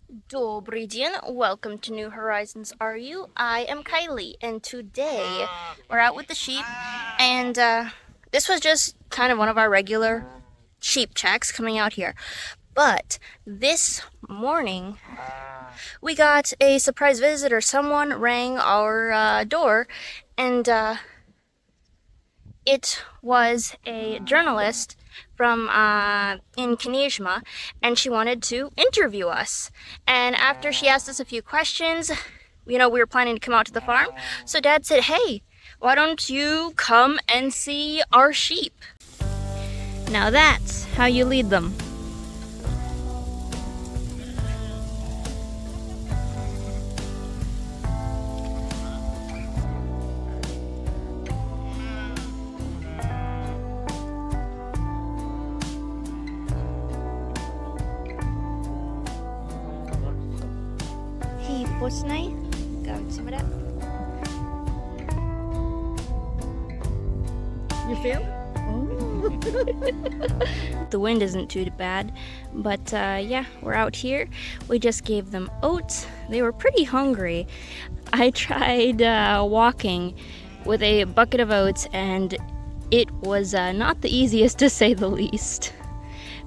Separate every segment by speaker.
Speaker 1: Добрый день, welcome to New Horizons Are You? I am Kylie, and today we're out with the sheep, and this was just kind of one of our regular sheep checks coming out here. But this morning, we got a surprise visitor. Someone rang our door, and it was a journalist from in Kineshma, and she wanted to interview us. And after she asked us a few questions, we were planning to come out to the farm. So Dad said, "Hey, why don't you come and see our sheep?" Now that's how you lead them. Hey, what's nice? Go some of that. You feel? The wind isn't too bad, but yeah, we're out here. We just gave them oats. They were pretty hungry. I tried walking with a bucket of oats, and it was not the easiest to say the least,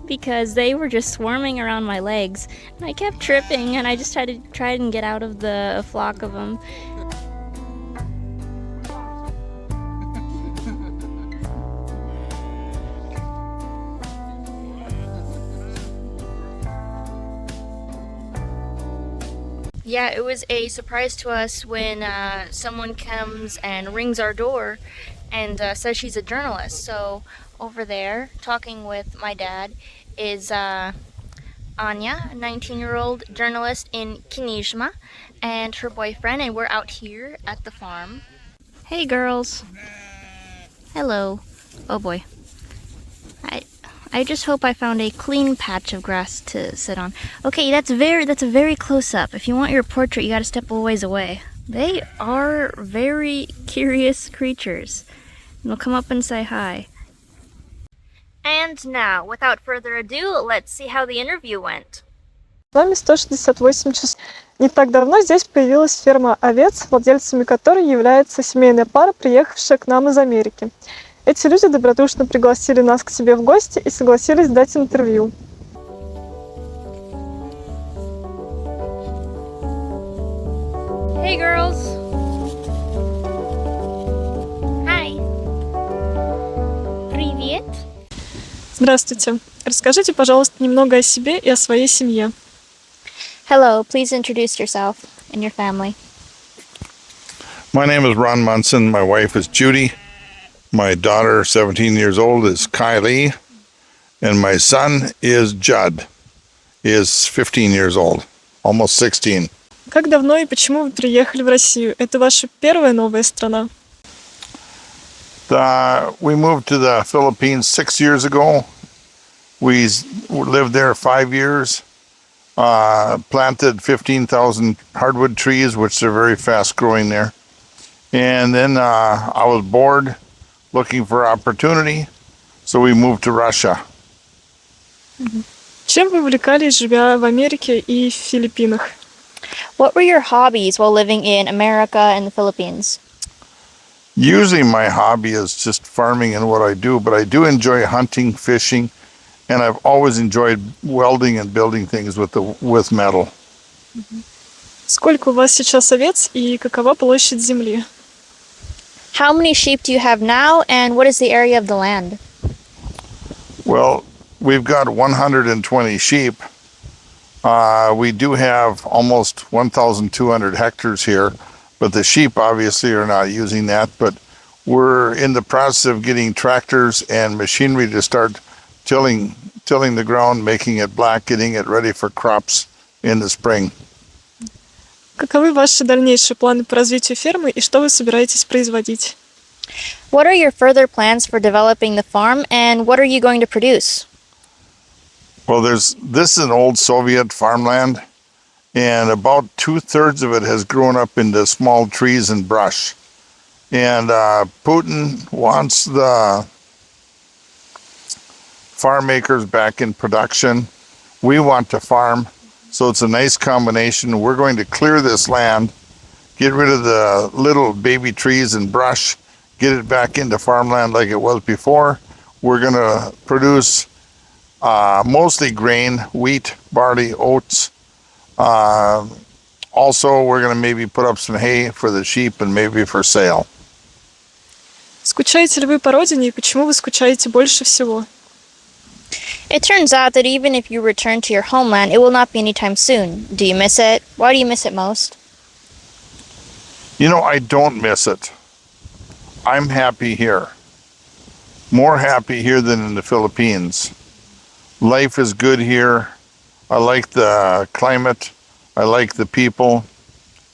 Speaker 1: because they were just swarming around my legs, and I kept tripping, and I just had to try and get out of the flock of them. Yeah, it was a surprise to us when someone comes and rings our door and says she's a journalist. So over there, talking with my dad, is Anya, a 19-year-old journalist in Kineshma, and her boyfriend, and we're out here at the farm. Hey, girls. Hello. Oh boy. I I just hope I found a clean patch of grass to sit on. Okay, that's a very close up. If you want your portrait, you gotta step a ways away. They are very curious creatures. They'll come up and say hi. And now, without further ado, let's see how the interview went.
Speaker 2: С вами 168 часов. Не так давно здесь появилась ферма овец, владельцами которой является семейная пара, приехавшая к нам из Америки. Эти люди добродушно пригласили нас к себе в гости и согласились дать интервью.
Speaker 1: Hey, girls. Hi. Привет.
Speaker 2: Здравствуйте. Расскажите, пожалуйста, немного о себе и о своей семье.
Speaker 1: Hello, please introduce yourself and your family.
Speaker 3: My name is Ron Munson. My wife is Judy. My daughter, 17 years old, is Kylie. And my son is Judd. He is 15 years old, almost 16.
Speaker 2: Как давно и почему вы приехали в Россию? Это ваша первая новая страна?
Speaker 3: We moved to the Philippines 6 years ago. We lived there 5 years. Planted 15,000 hardwood trees, which are very fast growing there. And then I was bored, looking for opportunity, so we moved to Russia.
Speaker 2: Чем вы увлекались, живя в Америке и в Филиппинах?
Speaker 1: What were your hobbies while living in America and the Philippines?
Speaker 3: Usually my hobby is just farming and what I do, but I do enjoy hunting, fishing, and I've always enjoyed welding and building things with metal.
Speaker 2: Сколько у вас сейчас овец и какова площадь земли?
Speaker 1: How many sheep do you have now, and what is the area of the land?
Speaker 3: Well, we've got 120 sheep. We do have almost 1,200 hectares here, but the sheep obviously are not using that. But we're in the process of getting tractors and machinery to start tilling the ground, making it black, getting it ready for crops in the spring.
Speaker 2: Каковы ваши дальнейшие планы по развитию фермы и что вы собираетесь производить?
Speaker 1: What are your further plans for developing the farm, and what are you going to produce?
Speaker 3: Well, this is an old Soviet farmland, and about 2/3 of it has grown up into small trees and brush. And Putin wants the farm makers back in production. We want to farm So it's a nice combination. We're going to clear this land, get rid of the little baby trees and brush, get it back into farmland like it was before. We're going to produce mostly grain, wheat, barley, oats. Uh, Also, we're going to maybe put up some hay for the sheep and maybe for sale.
Speaker 2: Скучаете ли вы по родине и почему вы скучаете больше всего?
Speaker 1: It turns out that even if you return to your homeland, it will not be anytime soon. Do you miss it? Why do you miss it most?
Speaker 3: You know, I don't miss it. I'm happy here. More happy here than in the Philippines. Life is good here. I like the climate. I like the people.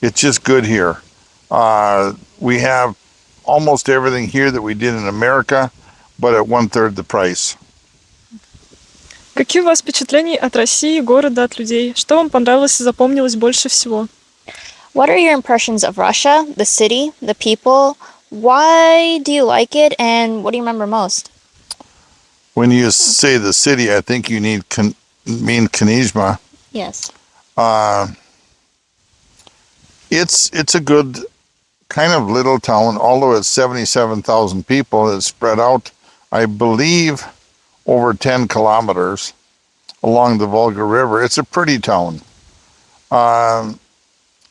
Speaker 3: It's just good here. We have almost everything here that we did in America, but at 1/3 the price.
Speaker 2: Какие у вас впечатления от России, города, от людей? Что вам понравилось и запомнилось больше всего?
Speaker 1: What are your impressions of Russia, the city, the people? Why do you like it, and what do you remember most?
Speaker 3: When you say the city, I think you mean Kineshma.
Speaker 1: Yes.
Speaker 3: It's a good kind of little town, although it's 77,000 people. It's spread out, I believe, over 10 kilometers along the Volga River. It's a pretty town.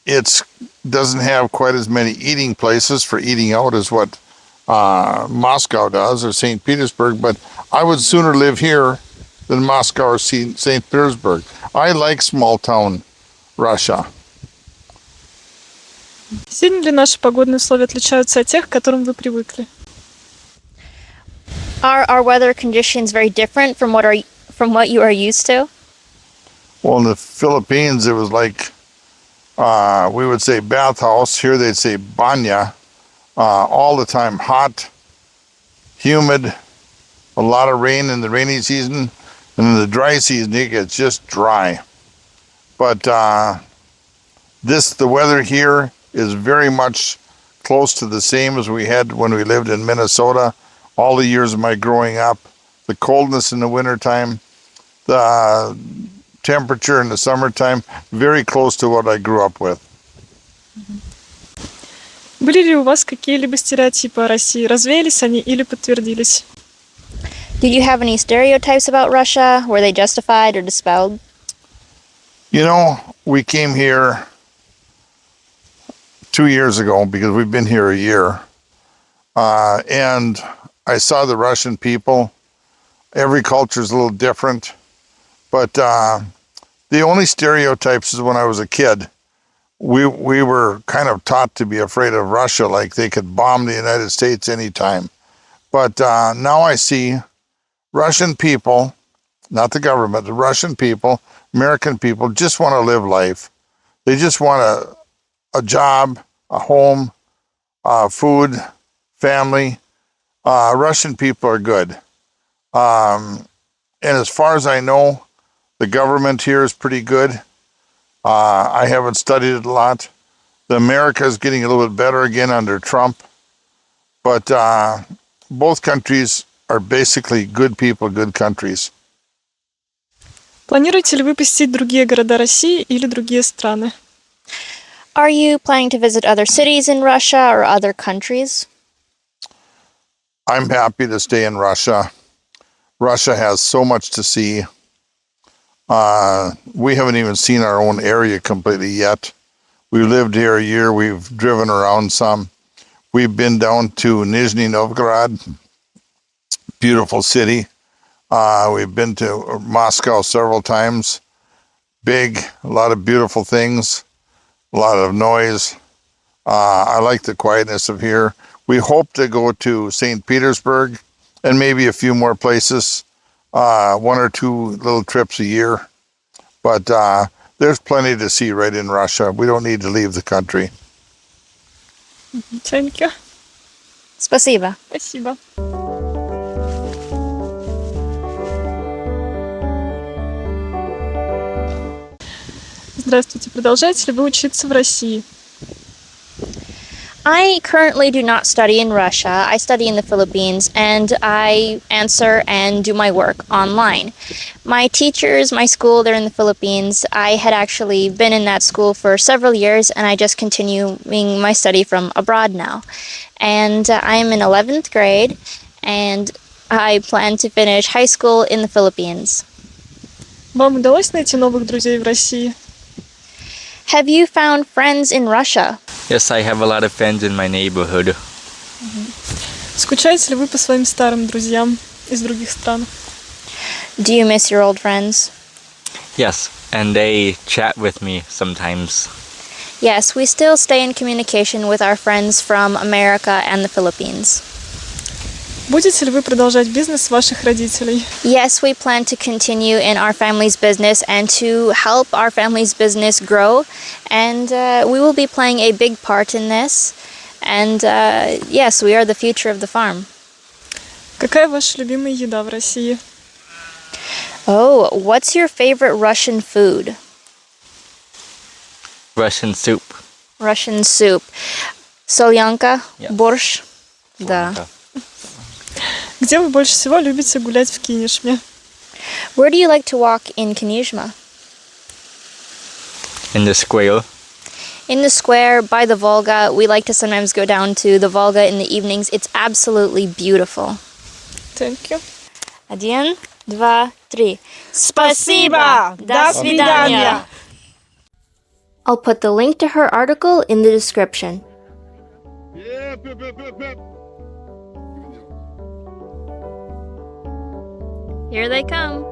Speaker 3: It doesn't have quite as many eating places for eating out as what Moscow does or St. Petersburg, but I would sooner live here than Moscow or St. Petersburg. I like small town Russia.
Speaker 2: Сильно ли наши погодные условия отличаются от тех, к которым вы привыкли?
Speaker 1: Are our weather conditions very different from what you are used to?
Speaker 3: Well, in the Philippines, it was like we would say bathhouse. Here they'd say banya. All the time, hot, humid, a lot of rain in the rainy season, and in the dry season it gets just dry. But the weather here is very much close to the same as we had when we lived in Minnesota. All the years of my growing up, the coldness in the wintertime, the temperature in the summertime, very close to what I grew up with.
Speaker 2: Были ли у вас какие-либо стереотипы о России? Развеялись они или подтвердились?
Speaker 1: Did you have any stereotypes about Russia? Were they justified or dispelled?
Speaker 3: You know, we came here 2 years ago because we've been here a year. And I saw the Russian people. Every culture is a little different. But the only stereotypes is when I was a kid. We were kind of taught to be afraid of Russia, like they could bomb the United States anytime. But now I see Russian people, not the government, the Russian people, American people just want to live life. They just want a job, a home, food, family. Russian people are good. And as far as I know, the government here is pretty good. I haven't studied it a lot. The America is getting a little bit better again under Trump. But both countries are basically good people, good countries.
Speaker 2: Планируете ли вы посетить другие города России или другие страны?
Speaker 1: Are you planning to visit other cities in Russia or other countries?
Speaker 3: I'm happy to stay in Russia. Russia has so much to see. We haven't even seen our own area completely yet. We've lived here a year. We've driven around some. We've been down to Nizhny Novgorod, beautiful city. We've been to Moscow several times. Big, a lot of beautiful things, a lot of noise. I like the quietness of here. We hope to go to St. Petersburg and maybe a few more places, 1 or 2 little trips a year. But there's plenty to see right in Russia. We don't need to leave the country.
Speaker 2: Thank you.
Speaker 1: Спасибо.
Speaker 2: Спасибо. Здравствуйте. Продолжаете ли вы учиться в России?
Speaker 1: I currently do not study in Russia. I study in the Philippines and I answer and do my work online. My teachers, my school, they're in the Philippines. I had actually been in that school for several years and I just continuing my study from abroad now. And I am in 11th grade and I plan to finish high school in the Philippines.
Speaker 2: Вам удалось найти новых друзей в России?
Speaker 1: Have you found friends in Russia?
Speaker 4: Yes, I have a lot of friends in my neighborhood.
Speaker 2: Скучаете ли вы по своим старым друзьям из других стран?
Speaker 1: Do you miss your old friends?
Speaker 4: Yes, and they chat with me sometimes.
Speaker 1: Yes, we still stay in communication with our friends from America and the Philippines.
Speaker 2: Будете ли вы продолжать бизнес ваших родителей?
Speaker 1: Yes, we plan to continue in our family's business and to help our family's business grow. And we will be playing a big part in this. And yes, we are the future of the farm.
Speaker 2: Какая ваша любимая еда в России?
Speaker 1: Oh, what's your favorite Russian food?
Speaker 4: Russian soup.
Speaker 1: Russian soup. Solyanka?
Speaker 4: Yeah.
Speaker 1: Борщ? Да.
Speaker 2: Где вы больше всего любите гулять в Кинешме?
Speaker 1: Where do you like to walk in Kineshma?
Speaker 4: In the square.
Speaker 1: In the square, by the Volga. We like to sometimes go down to the Volga in the evenings. It's absolutely beautiful.
Speaker 2: Thank you.
Speaker 1: 1, 2, 3.
Speaker 2: Спасибо! До свидания!
Speaker 1: I'll put the link to her article in the description. Here they come.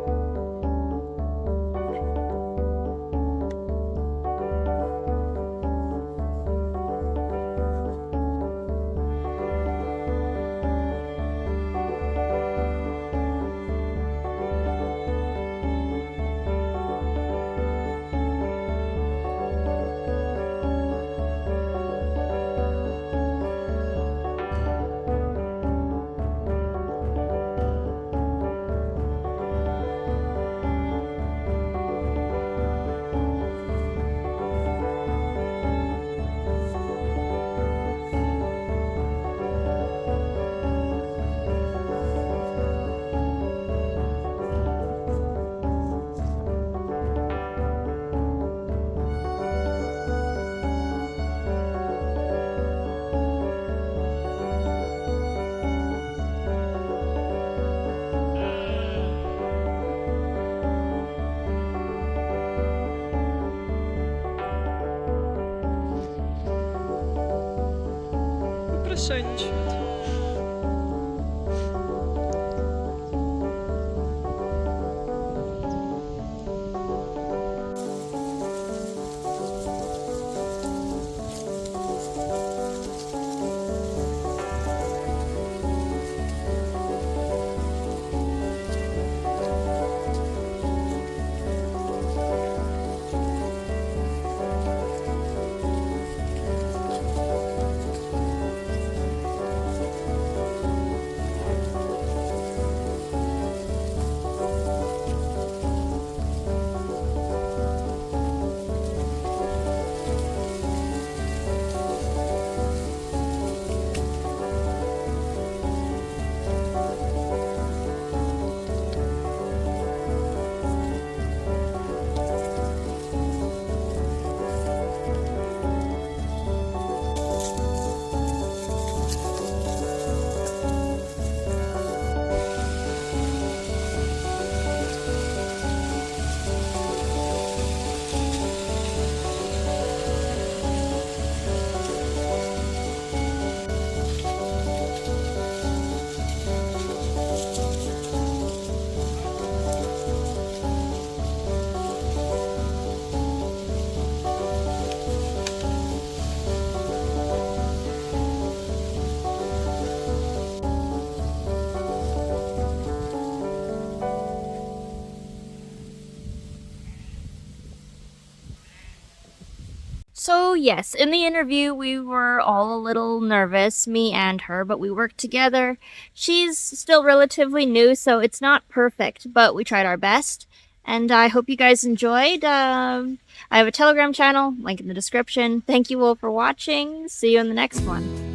Speaker 2: Попрошайничают.
Speaker 1: So, yes, in the interview, we were all a little nervous, me and her, but we worked together. She's still relatively new, so it's not perfect, but we tried our best. And I hope you guys enjoyed. I have a Telegram channel, link in the description. Thank you all for watching. See you in the next one.